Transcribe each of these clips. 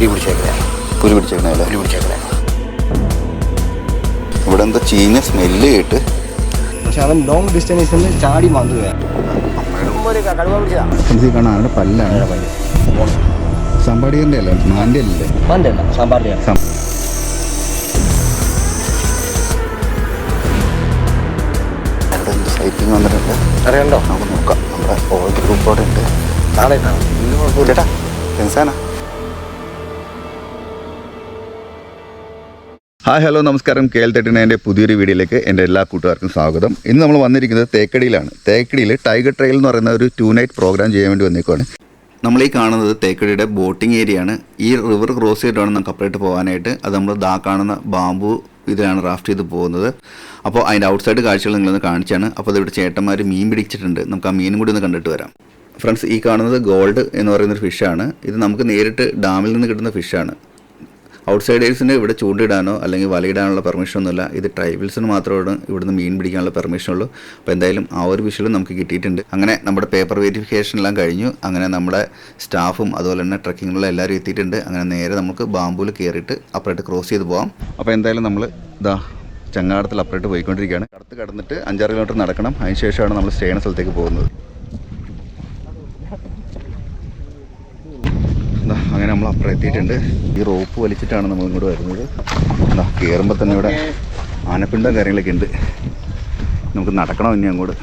പുലി പിടിച്ചേക്കണല്ലേ. ഇവിടെ എന്താ ചീഞ്ഞ സ്മെല്ല് കേട്ട്. പക്ഷെ അവൻ ലോങ് ഡിസ്റ്റൻസിൽ നിന്ന് ചാടി മാന്തുകയാണ്. കാണാൻ പല്ലാണ്. സമ്പാടിയറിൻ്റെ അല്ലേ, മാൻ്റെ അല്ലേ? സൈറ്റിങ് വന്നിട്ടുണ്ട്, അറിയാമല്ലോ. നമുക്ക് നോക്കാം. നമ്മുടെ ഓൾ ഗ്രൂപ്പ് അവിടെ ഉണ്ട്. നാളെ കുഴപ്പമില്ലേട്ടാ, ടെൻസാനാ. ഹായ് ഹലോ നമസ്കാരം. KL39 പുതിയൊരു വീഡിയോയിലേക്ക് എൻ്റെ എല്ലാ കൂട്ടുകാർക്കും സ്വാഗതം. ഇന്ന് നമ്മൾ വന്നിരിക്കുന്നത് തേക്കടിയിലാണ്. തേക്കടിയിൽ ടൈഗർ ട്രെയിൽ എന്ന് പറയുന്ന ഒരു 2 നൈറ്റ് പ്രോഗ്രാം ചെയ്യാൻ വേണ്ടി വന്നേക്കുവാണ്. നമ്മൾ ഈ കാണുന്നത് തേക്കടിയുടെ ബോട്ടിംഗ് ഏരിയയാണ്. ഈ റിവർ ക്രോസ് ചെയ്തിട്ടാണ് നമുക്ക് അപ്പുറത്ത് പോകാനായിട്ട്. അത് നമ്മൾ കാണുന്ന ബാമ്പു ഇതിലാണ് റാഫ്റ്റ് ചെയ്ത് പോകുന്നത്. അപ്പോൾ അതിൻ്റെ ഔട്ട്സൈഡ് കാഴ്ചകൾ നിങ്ങളൊന്ന് കാണിച്ചാണ്. അപ്പോൾ ഇവിടെ ചേട്ടന്മാർ മീൻ പിടിച്ചിട്ടുണ്ട്. നമുക്ക് ആ മീനും കൂടി ഒന്ന് കണ്ടിട്ട് വരാം. ഫ്രണ്ട്സ്, ഈ കാണുന്നത് ഗോൾഡ് എന്ന് പറയുന്നൊരു ഫിഷാണ്. ഇത് നമുക്ക് നേരിട്ട് ഡാമിൽ നിന്ന് കിട്ടുന്ന ഫിഷാണ്. ഔട്ട്സൈഡേഴ്സിന് ഇവിടെ ചൂണ്ടിടാനോ അല്ലെങ്കിൽ വലയിടാനുള്ള പെർമിഷനൊന്നുമില്ല. ഇത് ട്രൈബൽസിന് മാത്രമാണ് ഇവിടുന്ന് മീൻ പിടിക്കാനുള്ള പെർമിഷനുള്ളൂ. അപ്പോൾ എന്തായാലും ആ ഒരു വിഷയം നമുക്ക് കിട്ടിയിട്ടുണ്ട്. അങ്ങനെ നമ്മുടെ പേപ്പർ വെരിഫിക്കേഷൻ എല്ലാം കഴിഞ്ഞു. അങ്ങനെ നമ്മുടെ സ്റ്റാഫും അതുപോലെ തന്നെ ട്രക്കിങ്ങിലുള്ള എല്ലാവരും എത്തിയിട്ടുണ്ട്. അങ്ങനെ നേരെ നമുക്ക് ബാമ്പൂൽ കയറിയിട്ട് അപ്പുറത്ത് ക്രോസ് ചെയ്ത് പോകാം. അപ്പോൾ എന്തായാലും നമ്മൾ ചങ്ങാടത്തിൽ അപ്പുറത്ത് പോയിക്കൊണ്ടിരിക്കുകയാണ്. അടുത്ത് കടന്നിട്ട് 5-6 കിലോമീറ്റർ നടക്കണം. അതിന് ശേഷമാണ് നമ്മൾ സ്റ്റേ ചെയ്യുന്ന സ്ഥലത്തേക്ക് പോകുന്നത്. അങ്ങനെ നമ്മൾ അപ്പുറം എത്തിയിട്ടുണ്ട്. ഈ റോപ്പ് വലിച്ചിട്ടാണ് നമ്മൾ ഇങ്ങോട്ട് വരുന്നത്. കയറുമ്പോൾ തന്നെ ഇവിടെ ആനപ്പിണ്ടം കാര്യങ്ങളൊക്കെ ഉണ്ട്. നമുക്ക് നടക്കണം ഇനി അങ്ങോട്ട്.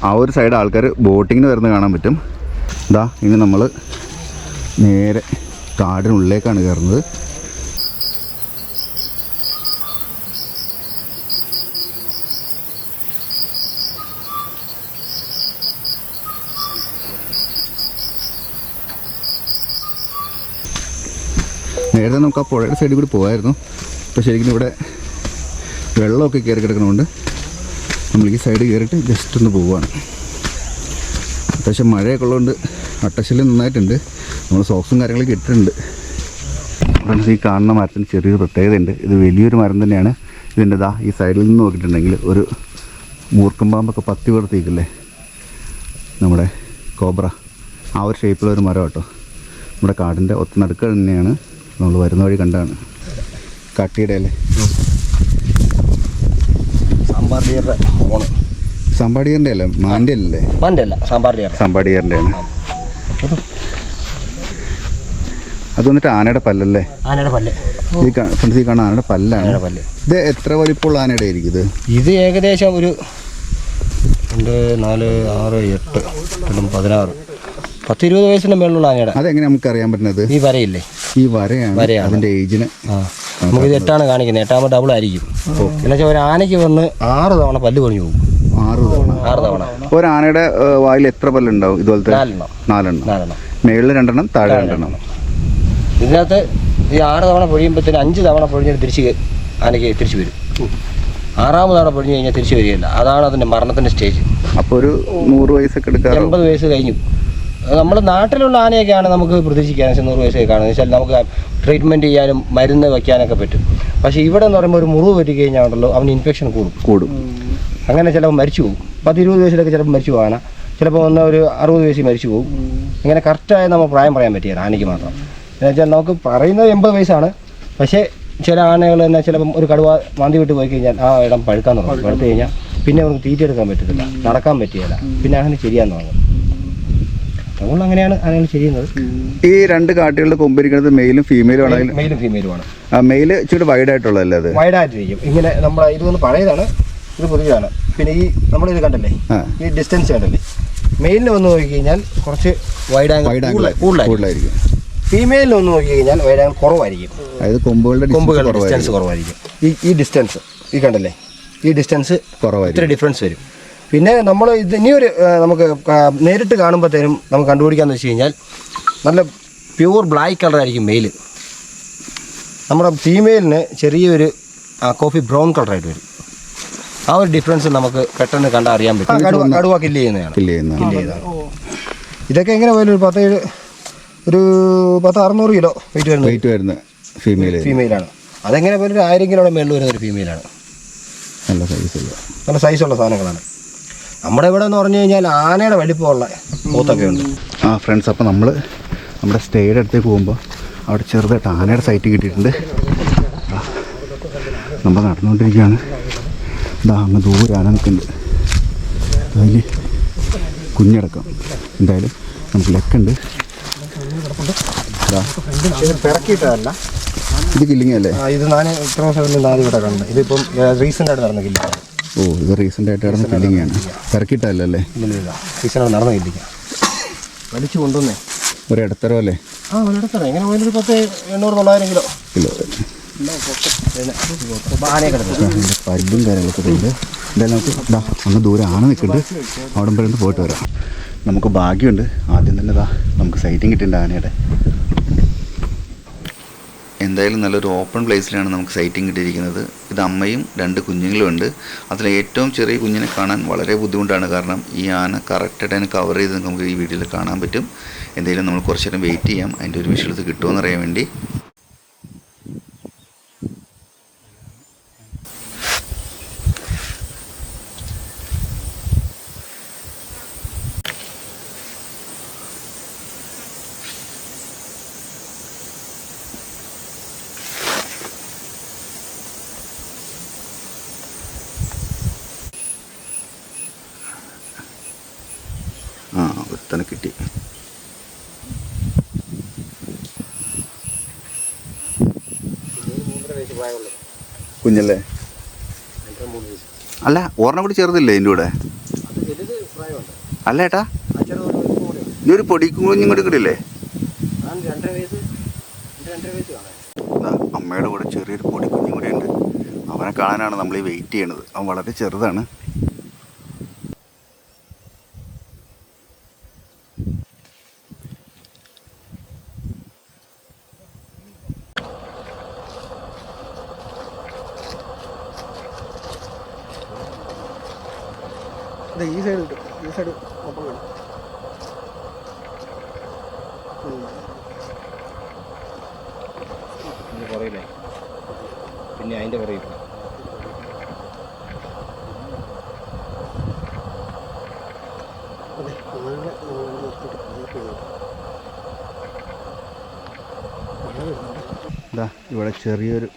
ആ ഒരു സൈഡ് ആൾക്കാർ ബോട്ടിങ്ങിന് വരുന്നത് കാണാൻ പറ്റും. ഇനി നമ്മൾ നേരെ കാടിനുള്ളിലേക്കാണ് കയറുന്നത്. നേരത്തെ നമുക്ക് ആ പുഴയുടെ സൈഡിൽ കൂടി പോകായിരുന്നു. അപ്പോൾ ശരിക്കും ഇവിടെ വെള്ളമൊക്കെ കയറി കിടക്കണതുകൊണ്ട് നമ്മൾ ഈ സൈഡ് കയറിയിട്ട് ജസ്റ്റ് ഒന്ന് പോവുകയാണ്. അത്യാവശ്യം മഴയൊക്കെ ഉള്ളതുകൊണ്ട് അട്ടശല്യം നന്നായിട്ടുണ്ട്. നമ്മൾ സോക്സും കാര്യങ്ങളൊക്കെ ഇട്ടിട്ടുണ്ട്. ഫ്രണ്ട്സ്, ഈ കാണുന്ന മരത്തിന് ചെറിയൊരു പ്രത്യേകതയുണ്ട്. ഇത് വലിയൊരു മരം തന്നെയാണ്. ഇതിൻ്റെ ഈ സൈഡിൽ നിന്ന് നോക്കിയിട്ടുണ്ടെങ്കിൽ ഒരു മൂർക്കം പാമ്പൊക്കെ പത്തി പുറത്തേക്കില്ലേ, നമ്മുടെ കോബ്ര, ആ ഒരു ഷേപ്പിലുള്ള ഒരു മരം കേട്ടോ. നമ്മുടെ കാടിൻ്റെ ഒത്തുനടുക്ക് തന്നെയാണ്. നമ്മൾ വരുന്ന വഴി കണ്ടാണ്. കാട്ടിയുടെ അല്ലേ, സമ്പാടിയറിൻ്റെ അല്ലേ, മാൻ്റെ അല്ലേ? സമ്പാടിയറിൻ്റെ ആണ്. അത് വന്നിട്ട് ആനയുടെ പല്ലല്ലേ? ഫ്രണ്ട്സ്, ഈ കാണാൻ ആനയുടെ പല്ലാണ്. ഇത് എത്ര വലിപ്പമുള്ള ആനയുടെ ആയിരിക്കും ഇത്? ഏകദേശം ഒരു 2, 4, 6, 8, 16, 10-20 വയസ്സിന്റെ മേളിലുള്ള ആനയുടെ. അതെങ്ങനെ നമുക്ക് അറിയാൻ പറ്റുന്നത്? ഈ വരയില്ലേ, ഈ വരയാണ് അതിന്റെ ഏജിന്. നമുക്കിത് 8 കാണിക്കുന്നത്. 8 ഡബിൾ ആയിരിക്കും. എന്നുവെച്ചാൽ ഒരു ആനയ്ക്ക് വന്ന് 6 തവണ പല്ല് പൊളിഞ്ഞു പോകും. 6 തവണ. ഒരു ആനയുടെ വായിൽ എത്ര പല്ലുണ്ടാവും? ഇതുപോലത്തെ 4 മേളിൽ 2 താഴെ 2. ഇതിനകത്ത് ഈ 6 തവണ പൊഴിയുമ്പോഴത്തേന് 5 തവണ പൊഴിഞ്ഞിട്ട് ആനയ്ക്ക് തിരിച്ചു വരും. 6ാമത് തവണ പൊഴിഞ്ഞു കഴിഞ്ഞാൽ തിരിച്ചു വരികയില്ല. അതാണ് അതിന്റെ മരണത്തിന്റെ സ്റ്റേജ്. അപ്പോൾ ഒരു 100 വയസ്സൊക്കെ എടുക്കാം. 80 വയസ്സ് കഴിഞ്ഞു. നമ്മുടെ നാട്ടിലുള്ള ആനയൊക്കെയാണ് നമുക്ക് പ്രതീക്ഷിക്കാൻ 100 വയസ്സൊക്കെ കാണുന്നത്. വെച്ചാൽ നമുക്ക് ട്രീറ്റ്മെൻറ്റ് ചെയ്യാനും മരുന്ന് വയ്ക്കാനൊക്കെ പറ്റും. പക്ഷേ ഇവിടെ എന്ന് പറയുമ്പോൾ ഒരു മുറിവ് പറ്റി കഴിഞ്ഞാണല്ലോ അവന് ഇൻഫെക്ഷൻ കൂടും. അങ്ങനെ ചിലപ്പോൾ മരിച്ചു പോകും. 10-20 വയസ്സിലൊക്കെ ചിലപ്പോൾ മരിച്ചു പോകാനാ. ചിലപ്പോൾ ഒരു 60 വയസ്സിൽ മരിച്ചു പോകും. ഇങ്ങനെ കറക്റ്റായി നമ്മൾ പ്രായം പറയാൻ പറ്റിയത് ആനയ്ക്ക് മാത്രം. എന്നുവെച്ചാൽ നമുക്ക് പറയുന്നത് 80 വയസ്സാണ്. പക്ഷേ ചില ആനകൾ തന്നെ ചിലപ്പം ഒരു കടുവ മാന്തി വിട്ട് പോയി കഴിഞ്ഞാൽ ആ ഇടം പഴുക്കാൻ തുടങ്ങും. പഴുത്ത് കഴിഞ്ഞാൽ പിന്നെ അവർക്ക് തീറ്റെടുക്കാൻ പറ്റത്തില്ല, നടക്കാൻ പറ്റിയല്ല, പിന്നെ അങ്ങനെ ശരിയാൻ തുടങ്ങും. അതുകൊണ്ട് അങ്ങനെയാണ് ആനകൾ ചെയ്യുന്നത്. ഈ 2 കാട്ടികളുടെ കൊമ്പിരിക്കുന്നത് മെയിലും ഫീമെയിലും ആണ്. മെയില് ഇച്ചിരി വൈഡായിട്ടുള്ളതല്ലേ? അത് വൈഡായിട്ടിരിക്കും. ഇങ്ങനെ നമ്മളെ ഇതൊന്ന് പഴയതാണ്, ഇത് പുതിയതാണ്. പിന്നെ ഈ നമ്മളിത് കണ്ടല്ലേ, ഈ ഡിസ്റ്റൻസ് കണ്ടല്ലേ, മെയിലിന് വന്ന് നോക്കി കഴിഞ്ഞാൽ കുറച്ച് വൈഡ് ആംഗിൾ കൂടുതലായിരിക്കും. ഫീമെയിലിന് വന്ന് നോക്കി കഴിഞ്ഞാൽ വൈഡ് ആംഗിൾ കുറവായിരിക്കും. അതായത് കൊമ്പുകളുടെ ഡിസ്റ്റൻസ് കുറവായിരിക്കും. ഈ ഡിസ്റ്റൻസ് ഈ കണ്ടല്ലേ, ഈ ഡിസ്റ്റൻസ് കുറവായിരിക്കും. ഇത്ര ഡിഫറൻസ് വരും. പിന്നെ നമ്മൾ ഇത് ഇനിയൊരു നമുക്ക് നേരിട്ട് കാണുമ്പോഴത്തേനും നമുക്ക് കണ്ടുപിടിക്കാമെന്ന് വെച്ച് കഴിഞ്ഞാൽ നല്ല പ്യൂർ ബ്ലാക്ക് കളറായിരിക്കും മെയിൽ. നമ്മുടെ ഫീമെയിലിന് ചെറിയൊരു കോഫി ബ്രൗൺ കളറായിട്ട് വരും. ആ ഒരു ഡിഫറൻസ് നമുക്ക് പെട്ടെന്ന് കണ്ടാൽ അറിയാൻ പറ്റും. കടുവ കില്ല് ചെയ്യുന്നതാണ്. ഇതൊക്കെ എങ്ങനെ പോയാലും ഒരു 1000-600 കിലോ വെയിറ്റ് വരുന്ന ഫീമെയിലാണ്. അതെങ്ങനെ പോലും 1000 കിലോയുടെ മേളിൽ വരുന്ന ഒരു ഫീമെയിലാണ്. നല്ല സൈസുള്ള നല്ല സൈസുള്ള സാധനങ്ങളാണ്. നമ്മുടെ ഇവിടെ എന്ന് പറഞ്ഞു കഴിഞ്ഞാൽ ആനയുടെ വലിപ്പമുള്ള പോത്തൊക്കെ ഉണ്ട്. ഫ്രണ്ട്സ്, അപ്പോൾ നമ്മൾ നമ്മുടെ സ്റ്റേയുടെ അടുത്തേക്ക് പോകുമ്പോൾ അവിടെ ചെറുതായിട്ട് ആനയുടെ സൈറ്റ് കിട്ടിയിട്ടുണ്ട്. നമ്മൾ നടന്നുകൊണ്ടിരിക്കുകയാണ്. ഇതാ അങ്ങ് ദൂരെ ആന നിൽക്കുന്നുണ്ട്. അതിൽ കുഞ്ഞടക്കം. എന്തായാലും നമുക്ക് ലെക്കുണ്ട്. പിറക്കിയിട്ടല്ല, ഇത് കില്ലിങ് അല്ലേ? ഇത് ഞാൻ ഇത്ര ദിവസം ആദ്യം ഇവിടെ കണ്ടത്. ഇതിപ്പം റീസെൻ്റ് ആയിട്ട് നടന്ന കില്ല. ഓ, ഇത് റീസെൻ്റ് ആയിട്ട് നടന്ന കില്ലിങ്ങാണ്. പിറക്കിയിട്ടല്ലേ? റീസെൻ്റ് നടന്ന കില്ലിങ്ങ. വലിച്ചു കൊണ്ടുവന്നേ ഒരു ഇടത്തരം അല്ലേ? ഒരിടത്തരം എങ്ങനെ പോയാലും 800-900 കിലോ. പരിബും കാര്യങ്ങളൊക്കെ ഉണ്ട്. എന്തായാലും നമുക്ക് അങ്ങ് ദൂരെ ആന നിൽക്കുന്നുണ്ട്. അവിടെ പോയിട്ട് പോയിട്ട് വരാം. നമുക്ക് ഭാഗ്യമുണ്ട്. ആദ്യം തന്നെ നമുക്ക് സൈറ്റിംഗ് കിട്ടിയിട്ടുണ്ട് ആനയുടെ. എന്തായാലും നല്ലൊരു ഓപ്പൺ പ്ലേസിലാണ് നമുക്ക് സൈറ്റിംഗ് കിട്ടിയിരിക്കുന്നത്. ഇത് അമ്മയും 2 കുഞ്ഞുങ്ങളും ഉണ്ട്. അതിൽ ഏറ്റവും ചെറിയ കുഞ്ഞിനെ കാണാൻ വളരെ ബുദ്ധിമുട്ടാണ്. കാരണം ഈ ആന കറക്റ്റായിട്ട് അതിനെ കവർ ചെയ്ത് നമുക്ക് ഈ വീഡിയോയിൽ കാണാൻ പറ്റും. എന്തായാലും നമ്മൾ കുറച്ച് നേരം വെയിറ്റ് ചെയ്യാം, അതിൻ്റെ ഒരു വിഷ്വൽസ് കിട്ടുമെന്ന് അറിയാൻ വേണ്ടി. ഒരുത്തനെ കിട്ടി. കുഞ്ഞല്ലേ? അല്ല, ഒരെണ്ണം കൂടി ചെറുതില്ലേ ഇതിൻ്റെ കൂടെ? അല്ല ഏട്ടാ, ഇനി ഒരു പൊടിക്കും കുഞ്ഞും കൂടി കിട്ടില്ലേ? അമ്മയുടെ കൂടെ ചെറിയൊരു പൊടിക്കുഞ്ഞും കൂടി ഉണ്ട്. അവനെ കാണാനാണ് നമ്മൾ ഈ വെയിറ്റ് ചെയ്യണത്. അവൻ വളരെ ചെറുതാണ്. ഈ സൈഡ് കിട്ടും, ഈ സൈഡ് ഓപ്പൺ വേണം. പുറയില്ലേ, പിന്നെ അതിൻ്റെ പുറകിൽ ഇവിടെ ചെറിയൊരു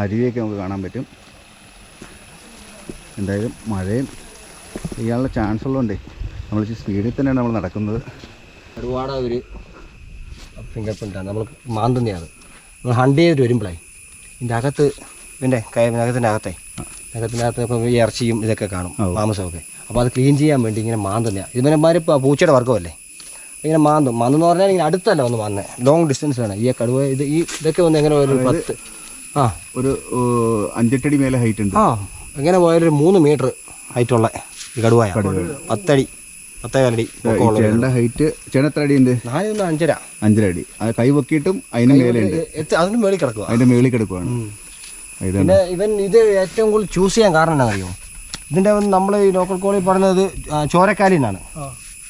അരുവിയൊക്കെ നമുക്ക് കാണാൻ പറ്റും. എന്തായാലും മഴയും ചെയ്യാനുള്ള ചാൻസ് ഉള്ളതുകൊണ്ടേ നമ്മൾ സ്പീഡിൽ തന്നെയാണ് നമ്മൾ നടക്കുന്നത്. ഒരുപാട് ഒരു ഫിംഗർ പ്രിൻ്റാണ് നമ്മൾ മാന്തുന്നതാണ്. നമ്മൾ ഹണ്ട് ചെയ്തിട്ട് വരുമ്പോഴേ ഇതിൻ്റെ അകത്ത് നഖത്തിൻ്റെ അകത്ത് ഇപ്പം ഈ ഇറച്ചിയും ഇതൊക്കെ കാണും, മാംസമൊക്കെ. അപ്പോൾ അത് ക്ലീൻ ചെയ്യാൻ വേണ്ടി ഇങ്ങനെ മാന്തുന്നതാണ്. ഇതിന്മാർ ഇപ്പോൾ പൂച്ചയുടെ വർഗ്ഗമല്ലേ, ഇങ്ങനെ മാന്തെന്ന് പറഞ്ഞാൽ ഇങ്ങനെ അടുത്തല്ല വന്ന് വന്നേ, ലോങ് ഡിസ്റ്റൻസിലാണ്. ഈ കടുവ ഇതൊക്കെ വന്ന് എങ്ങനെ പോയാലും 10 ഒരു 5-8 അടി മേലെ ഹൈറ്റ് ഉണ്ട്. എങ്ങനെ പോയാലും 3 മീറ്റർ ഹൈറ്റുള്ള ഈ കടുവായ 10 അടി 10-15 അടി ഹൈറ്റ്. ചേട്ടൻ അടി ഉണ്ട്? 5.5 അടി. കൈ പൊക്കിയിട്ടും അതിന് മേലെ ഉണ്ട്. അതിന് മേളിൽ കിടക്കുക, അതിന്റെ മേളിൽ കിടക്കുവാണ്. പിന്നെ ഇവൻ ഇത് ഏറ്റവും കൂടുതൽ ചൂസ് ചെയ്യാൻ കാരണം എന്താ അറിയോ? ഇതിൻ്റെ നമ്മൾ ഈ ലോക്കൽ കോളി പറയുന്നത് ചോരക്കാലിനാണ്.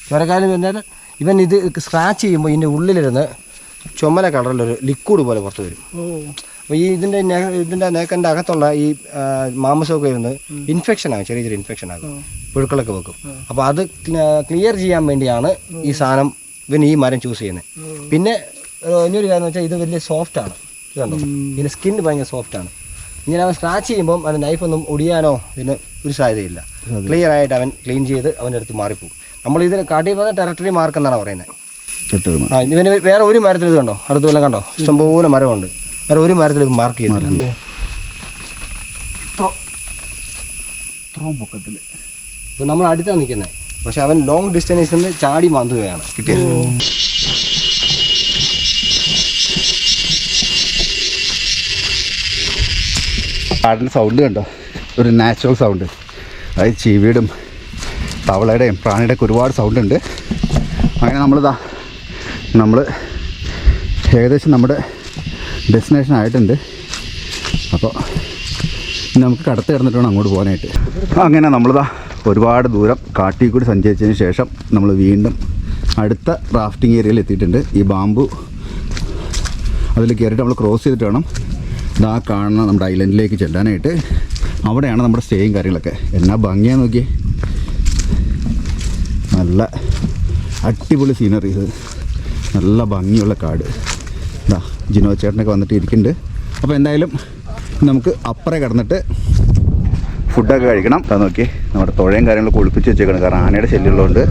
ചോരക്കാലി എന്ന് പറഞ്ഞാൽ ഇവൻ ഇത് സ്ക്രാച്ച് ചെയ്യുമ്പോൾ ഇതിൻ്റെ ഉള്ളിലിരുന്ന് ചുമല കളറിലൊരു ലിക്വിഡ് പോലെ പുറത്ത് വരും. അപ്പോൾ ഈ ഇതിൻ്റെ നേക്കൻ്റെ അകത്തുള്ള ഈ മാംസമൊക്കെ ഇരുന്ന് ഇൻഫെക്ഷനാകും, ചെറിയ ചെറിയ ഇൻഫെക്ഷനാകും, പുഴുക്കളൊക്കെ വെക്കും. അപ്പോൾ അത് ക്ലിയർ ചെയ്യാൻ വേണ്ടിയാണ് ഈ സാധനം ഇവൻ ഈ മരം ചൂസ് ചെയ്യുന്നത്. പിന്നെ ഇനിയൊരു കാര്യം വെച്ചാൽ ഇത് വലിയ സോഫ്റ്റാണ്. ഇത് കണ്ടോ, ഇതിൻ്റെ സ്കിൻ ഭയങ്കര സോഫ്റ്റാണ്. ഇങ്ങനെ അവൻ സ്ക്രാച്ച് ചെയ്യുമ്പം അവൻ്റെ നൈഫൊന്നും ഒടിയാനോ ഇതിന് ഒരു സാധ്യതയില്ല. ക്ലിയർ ആയിട്ട് അവൻ ക്ലീൻ ചെയ്ത് അവൻ്റെ അടുത്ത് മാറിപ്പോകും. നമ്മൾ ഇതിന് കാട്ടി പറഞ്ഞ ടെറിട്ടറി മാർക്ക് എന്നാണ് പറയുന്നത്. ഇവന് വേറെ ഒരു മരത്തിൽ ഇത് കണ്ടോ, അടുത്ത് വല്ലതും കണ്ടോ, ഇഷ്ടംപോലെ മരമുണ്ട്. വേറെ ഒരു മരത്തിൽ ഇത് മാർക്ക് ചെയ്തിട്ടുണ്ട്. ഇപ്പം നമ്മൾ അടുത്താണ് നിൽക്കുന്നത്, പക്ഷെ അവൻ ലോങ് ഡിസ്റ്റൻസിൽ നിന്ന് ചാടി മാന്തുകയാണ് കിട്ടിയത്. കാടിൻ്റെ സൗണ്ട് കണ്ടോ, ഒരു നാച്ചുറൽ സൗണ്ട്. അതായത് ചീവിയുടെയും തവളയുടെയും പ്രാണിയുടെ ഒക്കെ ഒരുപാട് സൗണ്ട് ഉണ്ട്. അങ്ങനെ നമ്മൾ ഏകദേശം നമ്മുടെ ഡെസ്റ്റിനേഷൻ ആയിട്ടുണ്ട്. അപ്പോൾ നമുക്ക് കടത്ത് കിടന്നിട്ട് വേണം അങ്ങോട്ട് പോകാനായിട്ട്. അങ്ങനെ ഒരുപാട് ദൂരം കാട്ടിൽ കൂടി സഞ്ചരിച്ചതിന് ശേഷം നമ്മൾ വീണ്ടും അടുത്ത റാഫ്റ്റിംഗ് ഏരിയയിൽ എത്തിയിട്ടുണ്ട്. ഈ ബാമ്പു അതിൽ കയറിയിട്ട് നമ്മൾ ക്രോസ് ചെയ്തിട്ട് വേണം കാണുന്ന നമ്മുടെ ഐലൻഡിലേക്ക് ചെല്ലാനായിട്ട്. അവിടെയാണ് നമ്മുടെ സ്റ്റേയും കാര്യങ്ങളൊക്കെ. എന്നാ ഭംഗിയാന്ന് നോക്കിയേ, നല്ല അടിപൊളി സീനറീസ്, നല്ല ഭംഗിയുള്ള കാട്. ഇതാ ജിനോ ചേട്ടനൊക്കെ വന്നിട്ട് ഇരിക്കുന്നുണ്ട്. അപ്പോൾ എന്തായാലും നമുക്ക് അപ്പുറം കിടന്നിട്ട് ഫുഡൊക്കെ കഴിക്കണം. അത് നോക്കി നമ്മുടെ തുഴയും കാര്യങ്ങളൊക്കെ ഒളിപ്പിച്ച് വെച്ചേക്കണം, കാരണം ആനയുടെ ശല്യമുള്ളതുകൊണ്ട്.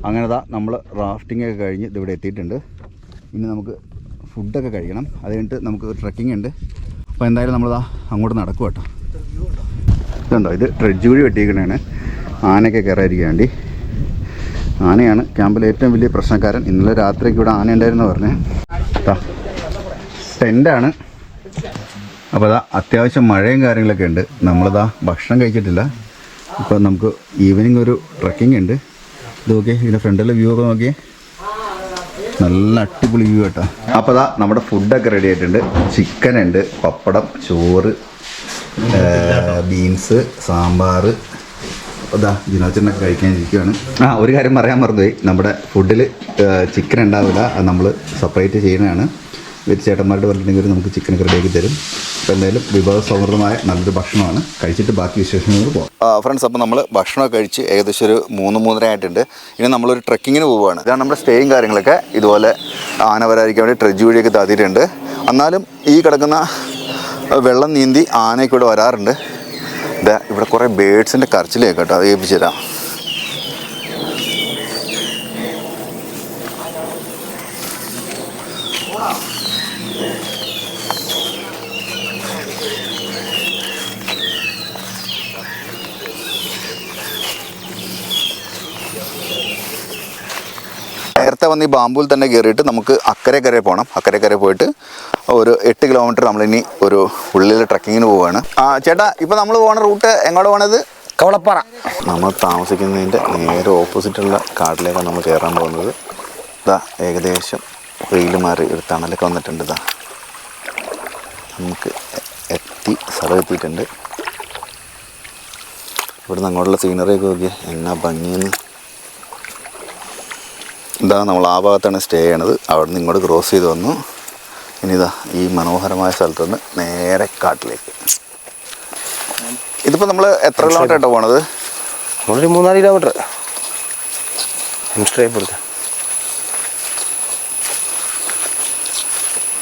അങ്ങനെതാ നമ്മൾ റാഫ്റ്റിംഗ് ഒക്കെ കഴിഞ്ഞ് ഇതിവിടെ എത്തിയിട്ടുണ്ട്. ഇനി നമുക്ക് ഫുഡൊക്കെ കഴിക്കണം. അത് കഴിഞ്ഞിട്ട് നമുക്ക് ട്രക്കിംഗ് ഉണ്ട്. അപ്പോൾ എന്തായാലും നമ്മളിതാ അങ്ങോട്ട് നടക്കും കേട്ടോ. ഇതുണ്ടോ, ഇത് ട്രെഡ്ജ് കുഴി വെട്ടിയിരിക്കണതാണ് ആനയൊക്കെ കയറാതിരിക്കാൻ വേണ്ടി. ആനയാണ് ക്യാമ്പിലെ ഏറ്റവും വലിയ പ്രശ്നക്കാരൻ. ഇന്നലെ രാത്രിക്ക് ഇവിടെ ആന ഉണ്ടായിരുന്നു പറഞ്ഞേ. ടെൻ്റാണ്. അപ്പോൾ അതാ അത്യാവശ്യം മഴയും കാര്യങ്ങളൊക്കെ ഉണ്ട്. നമ്മളിതാ ഭക്ഷണം കഴിച്ചിട്ടില്ല. ഇപ്പോൾ നമുക്ക് ഈവനിങ് ഒരു ട്രക്കിംഗ് ഉണ്ട്. ഇത് നോക്കിയേ, ഇതിൻ്റെ ഫ്രണ്ടിലെ വ്യൂ ഒക്കെ നോക്കിയേ, നല്ല അടിപൊളി വ്യൂ കേട്ടോ. അപ്പോൾ അതാ നമ്മുടെ ഫുഡൊക്കെ റെഡി ആയിട്ടുണ്ട്. ചിക്കൻ ഉണ്ട്, പപ്പടം, ചോറ്, ബീൻസ്, സാമ്പാർ. അതാ ജിനോച്ചനൊക്കെ കഴിക്കാൻ ഇരിക്കുകയാണ്. ഒരു കാര്യം പറയാൻ മറന്നുപോയി, നമ്മുടെ ഫുഡിൽ ചിക്കൻ ഉണ്ടാവില്ല, അത് നമ്മൾ സെപ്പറേറ്റ് ചെയ്യുന്നതാണ്. ചേട്ടന്മാരുടെ പറഞ്ഞിട്ടുണ്ടെങ്കിൽ നമുക്ക് ചിക്കനൊക്കെ റെഡിയാക്കി തരും. അപ്പോൾ എന്തായാലും വിഭവസമൃദ്ധമായ നല്ലൊരു ഭക്ഷണമാണ്. കഴിച്ചിട്ട് ബാക്കി വിശേഷങ്ങൾ പോകാം. ഫ്രണ്ട്സ്, അപ്പോൾ നമ്മൾ ഭക്ഷണമൊക്കെ കഴിച്ച് ഏകദേശം ഒരു 3-3:30 ആയിട്ടുണ്ട്. ഇനി നമ്മളൊരു ട്രക്കിങ്ങിന് പോവുകയാണ്. ഇതാണ് നമ്മുടെ സ്റ്റേയും കാര്യങ്ങളൊക്കെ. ഇതുപോലെ ആന വരാതിരിക്കാൻ വേണ്ടി ട്രെഡ്ജ് വഴിയൊക്കെ താത്തിയിട്ടുണ്ട്. എന്നാലും ഈ കിടക്കുന്ന വെള്ളം നീന്തി ആനയൊക്കെ ഇവിടെ വരാറുണ്ട്. ഇവിടെ കുറേ ബേഡ്സിൻ്റെ കരച്ചിലേക്ക് കേട്ടോ, അത് ഏൽപ്പിച്ചു തരാം. നേരത്തെ വന്ന് ഈ ബാമ്പൂൽ തന്നെ കയറിയിട്ട് നമുക്ക് അക്കരെ പോകണം. അക്കരെ പോയിട്ട് ഒരു 8 കിലോമീറ്റർ നമ്മളിനി ഒരു ഉള്ളിൽ ട്രക്കിങ്ങിന് പോവുകയാണ്. ചേട്ടാ, ഇപ്പോൾ നമ്മൾ പോകുന്ന റൂട്ട് എങ്ങോട്ട് പോകണത്? കവളപ്പാറ. നമ്മൾ താമസിക്കുന്നതിൻ്റെ നേരെ ഓപ്പോസിറ്റുള്ള കാട്ടിലേക്കാണ് നമ്മൾ കയറാൻ പോകുന്നത്. ഇതാ ഏകദേശം വെയിൽ മാറി ഒരു തണലൊക്കെ വന്നിട്ടുണ്ട്. ഇതാ നമുക്ക് സ്ഥലം എത്തിയിട്ടുണ്ട്. ഇവിടുന്ന് അങ്ങോട്ടുള്ള സീനറിയൊക്കെ നോക്കിയാൽ എന്നാ ഭംഗിയെന്ന്. ഇതാ നമ്മൾ ആ ഭാഗത്താണ് സ്റ്റേ ചെയ്യണത്. അവിടെ നിന്ന് ഇങ്ങോട്ട് ക്രോസ് ചെയ്ത് വന്നു. ഇനി ഇതാ ഈ മനോഹരമായ സ്ഥലത്ത് നിന്ന് നേരെ കാട്ടിലേക്ക്. ഇതിപ്പോൾ നമ്മൾ എത്ര കിലോമീറ്റർ ആയിട്ടാണ് പോണത്? നമ്മളൊരു 3-4 കിലോമീറ്റർ.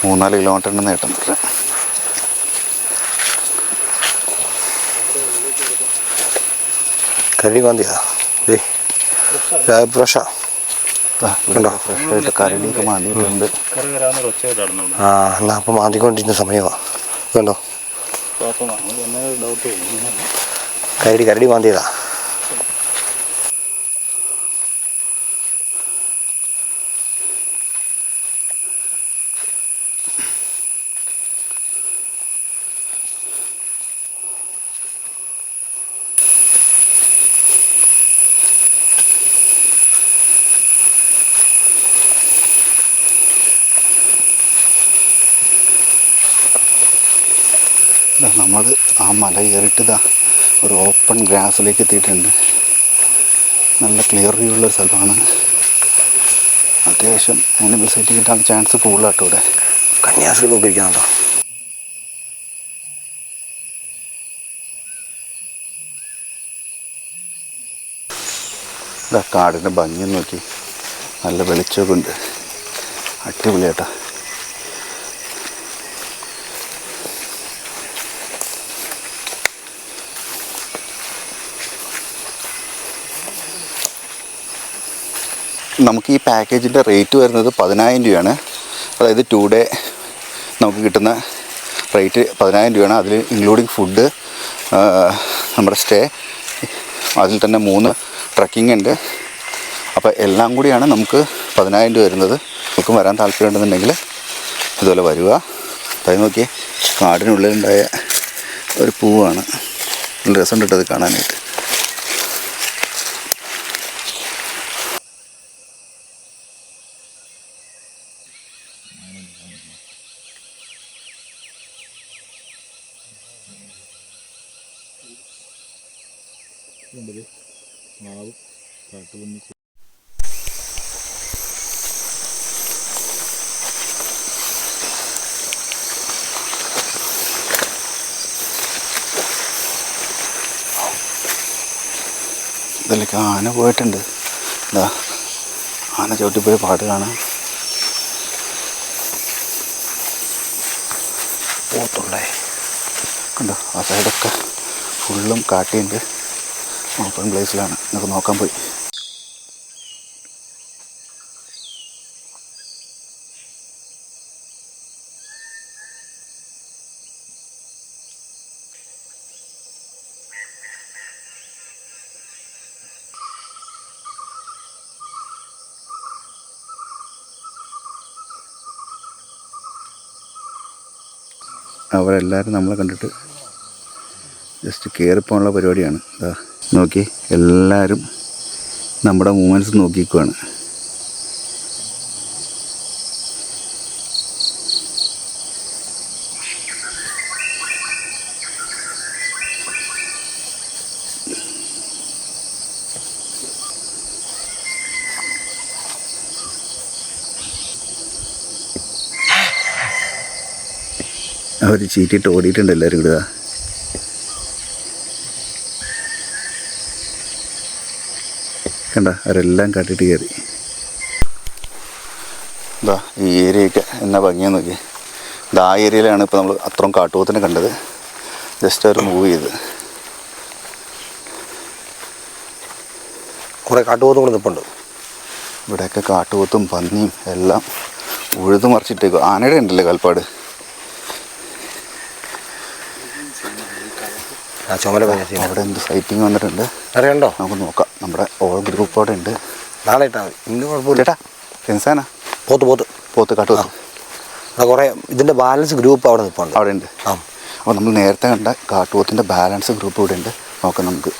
3-4 കിലോമീറ്ററിൻ്റെ നേട്ടം. കരടി മാന്തിയാ ഫ്രഷാ. ഫ്രഷായിട്ട് കരടിയൊക്കെ മാന്തിയിട്ടുണ്ട്. എന്നാ അപ്പം മാന്തിക്കൊണ്ടിരുന്ന സമയമാണ്. കണ്ടോ, കരടി മാന്തിയതാ. നമ്മൾ ആ മല കയറിയിട്ട് ഇതാ ഒരു ഓപ്പൺ ഗ്രാസിലേക്ക് എത്തിയിട്ടുണ്ട്. നല്ല ക്ലിയർ വ്യൂ ഉള്ളൊരു സ്ഥലമാണ്. അത്യാവശ്യം ആനിമൽ സൈറ്റ് കിട്ടാൻ ചാൻസ് കൂടുതലാട്ടോ ഇവിടെ. കന്യാസ്ത്രീകളൊക്കെ ഇരിക്കുന്നുണ്ടോ? ഇതാ കാടിൻ്റെ ഭംഗി നോക്കി, നല്ല വെളിച്ചമൊക്കെ ഉണ്ട്, അടിപൊളിയാട്ടോ. നമുക്ക് ഈ പാക്കേജിൻ്റെ റേറ്റ് വരുന്നത് 10,000 രൂപയാണ്. അതായത് 2 ഡേ നമുക്ക് കിട്ടുന്ന റേറ്റ് 10,000 രൂപയാണ്. അതിൽ ഇൻക്ലൂഡിങ് ഫുഡ്, നമ്മുടെ സ്റ്റേ, അതിൽ തന്നെ 3 ട്രക്കിംഗ് ഉണ്ട്. അപ്പോൾ എല്ലാം കൂടിയാണ് നമുക്ക് 10,000 രൂപ വരുന്നത്. നമുക്കും വരാൻ താല്പര്യമുണ്ടെന്നുണ്ടെങ്കിൽ ഇതുപോലെ വരിക. അത് നോക്കിയേ, കാടിനുള്ളിലുണ്ടായ ഒരു പൂവാണ്. നല്ല രസമുണ്ട് അത് കാണാനായിട്ട്. ഇതിലേക്ക് ആന പോയിട്ടുണ്ട്. എന്താ ആന ചവിട്ടിപ്പോയി പാട്ട് കാണാം. പോത്തുണ്ടേ കണ്ടോ, ആ സൈഡൊക്കെ ഫുള്ളും കാട്ടിയുണ്ട്. ഓപ്പൺ പ്ലേസിലാണ്, നമുക്ക് നോക്കാൻ പോയി. അവരെല്ലാവരും നമ്മളെ കണ്ടിട്ട് ജസ്റ്റ് കയറിപ്പോകാനുള്ള പരിപാടിയാണ്. ഇതാ നോക്കി, എല്ലാവരും നമ്മുടെ മൂവ്മെൻറ്റ്സ് നോക്കിക്കുവാണ്. അവർ ചീറ്റിട്ട് ഓടിയിട്ടുണ്ട് എല്ലാവരും ഇടുക. കണ്ട, അവരെല്ലാം കാട്ടിട്ട് കയറി. ഇതാ ഈ ഏരിയയൊക്കെ എന്നാ ഭംഗിയാന്ന് നോക്കി. ഇത് ആ ഏരിയയിലാണ് ഇപ്പോൾ നമ്മൾ അത്രയും കാട്ടുപോത്തിനെ കണ്ടത്. ജസ്റ്റ് അവർ മൂവ് ചെയ്ത്. കുറേ കാട്ടുപോത്തുകൾ നിൽപ്പുണ്ട്. ഇവിടെയൊക്കെ കാട്ടുപോത്തും പന്നിയും എല്ലാം ഉഴുതു മറിച്ചിട്ടേക്കും. ആനയുടെ ഉണ്ടല്ലേ കാൽപ്പാട്. അവിടെ എന്ത് ഫൈറ്റിങ് വന്നിട്ടുണ്ട് അറിയണ്ടോ? നമുക്ക് നോക്കാം. നമ്മുടെ ഓൾ ഗ്രൂപ്പ് അവിടെ ഉണ്ട്. നാളെ ഇട്ടാൽ മതി, ഇന്ന് കുഴപ്പമില്ല. ചേട്ടാ സെൻസാനാ പോത്ത് കാട്ടുപോത്ത്. അവിടെ കുറേ ഇതിൻ്റെ ബാലൻസ് ഗ്രൂപ്പ് അവിടെ നിൽപ്പുണ്ട്. അവിടെ ഉണ്ട്. അപ്പോൾ നമ്മൾ നേരത്തെ കണ്ട കാട്ടുപോത്തിൻ്റെ ബാലൻസ് ഗ്രൂപ്പ് ഇവിടെ ഉണ്ട്. നോക്കാം നമുക്ക്.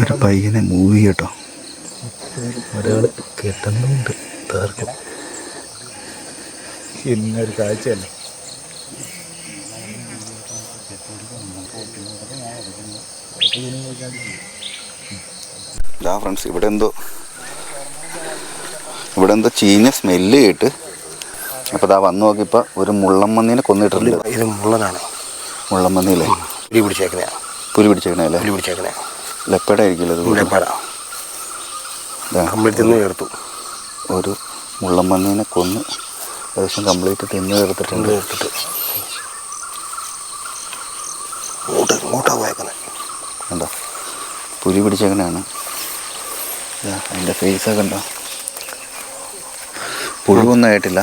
ഒരു പയ്യനെ മൂവ് ചെയ്യട്ടോ. ഒരാൾ കെട്ടുന്നുണ്ട്. തീർക്കും ഇന്നൊരു കാഴ്ചയല്ല. ഇതാ ഫ്രണ്ട്സ്, ഇവിടെ എന്തോ ചീഞ്ഞ സ്മെല്ല് കേട്ട്. അപ്പോൾ ഇതാ വന്ന് നോക്കിയപ്പോൾ ഒരു മുള്ളൻപന്നീനെ കൊന്നിട്ടുണ്ട്. ഇത് മുള്ളനാണ്. മുള്ളൻപന്നിയില്ലേ? പുലി പിടിച്ചേക്കണേ ലെപ്പേഡ ആയിരിക്കില്ല. തിന്ന് ചേർത്തു. ഒരു മുള്ളൻപന്നീനെ കൊന്ന് ഏകദേശം കംപ്ലീറ്റ് തിന്ന് ചേർത്തിട്ടുണ്ട്. കണ്ടോ, പുലി പിടിച്ചേക്കനാണ്. അതിൻ്റെ ഫേസൊക്കെ ഉണ്ടോ? പുഴുവൊന്നും ആയിട്ടില്ല.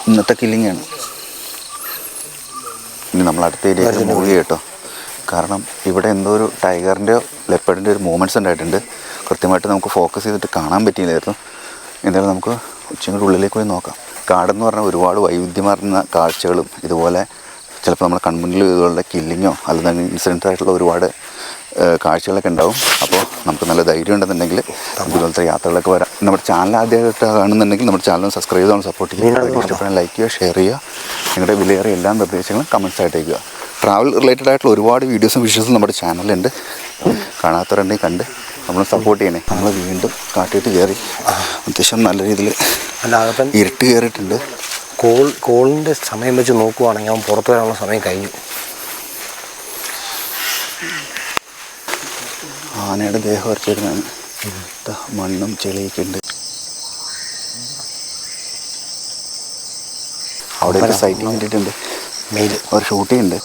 ഇന്നത്തെ കില്ലിങ്ങാണ്. ഇനി നമ്മൾ അടുത്ത ഏരിയയിൽ മൂവ് കേട്ടോ. കാരണം ഇവിടെ എന്തോ ഒരു ടൈഗറിൻ്റെയോ ലെപ്പേഡിൻ്റെ ഒരു മൂവ്മെൻറ്റ്സ് ഉണ്ടായിട്ടുണ്ട്. കൃത്യമായിട്ട് നമുക്ക് ഫോക്കസ് ചെയ്തിട്ട് കാണാൻ പറ്റിയില്ലായിരുന്നു. എന്തായാലും നമുക്ക് ഉച്ചയുടെ ഉള്ളിലേക്ക് പോയി നോക്കാം. കാടെന്ന് പറഞ്ഞാൽ ഒരുപാട് വൈവിധ്യമാർന്ന കാഴ്ചകളും ഇതുപോലെ ചിലപ്പോൾ നമ്മുടെ കൺമുന്നിൽ ഇതുപോലെ കില്ലിങ്ങോ അല്ലെങ്കിൽ ഇൻസിഡൻസ് ആയിട്ടുള്ള ഒരുപാട് കാഴ്ചകളൊക്കെ ഉണ്ടാവും. അപ്പോൾ നമുക്ക് നല്ല ധൈര്യം ഉണ്ടെന്നുണ്ടെങ്കിൽ ഇതുപോലത്തെ യാത്രകളൊക്കെ വരാം. നമ്മുടെ ചാനൽ ആദ്യമായിട്ട് കാണുന്നുണ്ടെങ്കിൽ നമ്മുടെ ചാനൽ സബ്സ്ക്രൈബ് ചെയ്ത് സപ്പോർട്ട് ചെയ്യുക. ഇഷ്ടപ്പെടാൻ ലൈക്ക് ചെയ്യുക, ഷെയർ ചെയ്യുക. നിങ്ങളുടെ വിലയേറിയ എല്ലാ നിർദ്ദേശങ്ങളും കമൻസ് ആയിട്ട് അയക്കുക. ട്രാവൽ റിലേറ്റഡ് ആയിട്ടുള്ള ഒരുപാട് വീഡിയോസും വിഷ്വൽസും നമ്മുടെ ചാനലുണ്ട്. കാണാത്തവരുണ്ടെങ്കിൽ കണ്ട് നമ്മൾ സപ്പോർട്ട് ചെയ്യണേ. നമ്മൾ വീണ്ടും കാട്ടിയിട്ട് കയറി. അത്യാവശ്യം നല്ല രീതിയിൽ ഇരുട്ട് കയറിയിട്ടുണ്ട്. കോളിൻ്റെ സമയം വെച്ച് നോക്കുവാണെങ്കിൽ അവൻ പുറത്തു വരാനുള്ള സമയം കഴിഞ്ഞു. ആനയുടെ ദേഹം വരച്ചിരുന്നാണ്. മണ്ണും ചെളിയൊക്കെ ഉണ്ട്. അവിടെ സൈറ്റിങ് കിട്ടിയിട്ടുണ്ട്. മെയിൽ ഒരു ഷൂട്ടിംഗ് ഉണ്ട്.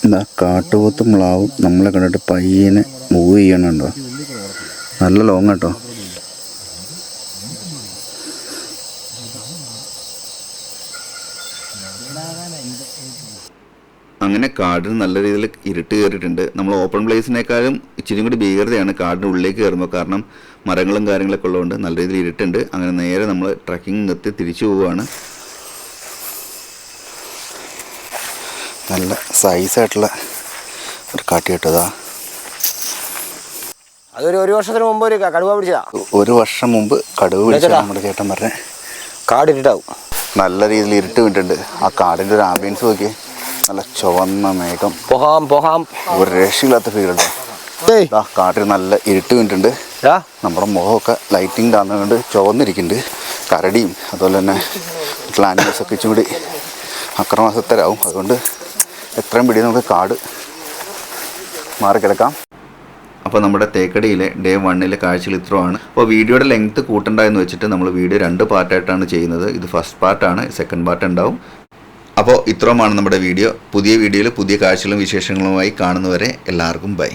എന്താ കാട്ടുപോത്തും മ്ലാവും നമ്മളെ കണ്ടിട്ട് പയ്യനെ മൂവ് ചെയ്യണുണ്ടോ? നല്ല ലോങ് കേട്ടോ. അങ്ങനെ കാടിന് നല്ല രീതിയിൽ ഇരുട്ട് കയറിയിട്ടുണ്ട്. നമ്മൾ ഓപ്പൺ പ്ലേസിനേക്കാളും ഇച്ചിരി കൂടി ഭീകരതയാണ് കാടിൻ്റെ ഉള്ളിലേക്ക് കയറുമ്പോൾ. കാരണം മരങ്ങളും കാര്യങ്ങളൊക്കെ ഉള്ളതുകൊണ്ട് നല്ല രീതിയിൽ ഇരുട്ടുണ്ട്. അങ്ങനെ നേരെ നമ്മൾ ട്രക്കിംഗ് നിർത്തി തിരിച്ചു പോവുകയാണ്. നല്ല സൈസായിട്ടുള്ള ഒരു കാട്ടി കിട്ടതാ. അതൊരു 1 വർഷത്തിന് മുമ്പ് ഒരു കടുവ പിടിച്ചതാ. 1 വർഷം മുമ്പ് കടുവ പിടിച്ചതാ നമ്മുടെ ചേട്ടൻ പറഞ്ഞേ. കാടിരുട്ടാവും, നല്ല രീതിയിൽ ഇരുട്ട് വിട്ടിട്ടുണ്ട്. ആ കാടിൻ്റെ ഒരു ആംബിയൻസ് നോക്കി, നല്ല ചുവന്ന മേഘം, പോഹാം ഒരു രക്ഷയില്ലാത്ത ഫീലുണ്ട്. ആ കാട്ടിൽ നല്ല ഇരുട്ട് വിട്ടിട്ടുണ്ട്. നമ്മുടെ മുഖമൊക്കെ ലൈറ്റിംഗ് താന്നുകൊണ്ട് ചുവന്നിരിക്കുന്നുണ്ട്. കരടിയും അതുപോലെ തന്നെ മറ്റുള്ള ആനിമൽസൊക്കെ ഇച്ചും കൂടി അക്രമാസക്തരാകും. അതുകൊണ്ട് എത്രയും പിടി നമുക്ക് കാട് മാറിക്കിടക്കാം. അപ്പോൾ നമ്മുടെ തേക്കടിയിലെ ഡേ 1 കാഴ്ചകൾ ഇത്രയാണ്. അപ്പോൾ വീഡിയോയുടെ ലെങ്ത്ത് കൂട്ടണ്ട എന്ന് വെച്ചിട്ട് നമ്മൾ വീഡിയോ 2 പാർട്ടായിട്ടാണ് ചെയ്യുന്നത്. ഇത് ഫസ്റ്റ് പാർട്ടാണ്, സെക്കൻഡ് പാർട്ട് ഉണ്ടാവും. അപ്പോൾ ഇത്രയുമാണ് നമ്മുടെ വീഡിയോ. പുതിയ വീഡിയോയിൽ പുതിയ കാഴ്ചകളും വിശേഷങ്ങളുമായി കാണുന്നവരെ എല്ലാവർക്കും ബൈ.